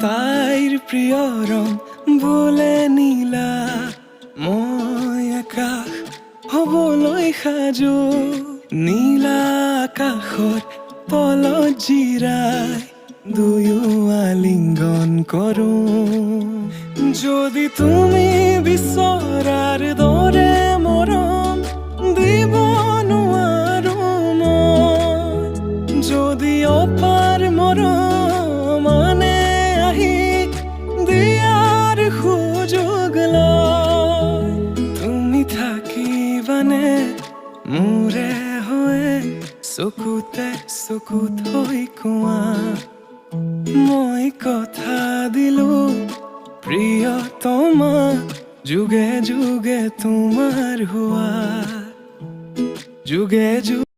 তাইৰ প্ৰিয় ৰং বোলে নীলা, মই আকাশ হবলৈ সাজু। নীলা আকাশত তলত জিৰাই দুয়ো আলিঙ্গন কৰো। যদি তুমি বিচৰাৰ দৰে মৰম দিব নোৱাৰো মই, যদি অপাৰ মৰম আনে আহি দিয়াৰ সুযোগ লয়, তুমি থাকিবানে মোৰে হৈ চকুতে চকুত হৈ কোৱা। মই কথা দিলো প্ৰিয়তমা, যুগে যুগে তোমাৰ হোৱা, যুগে যুগে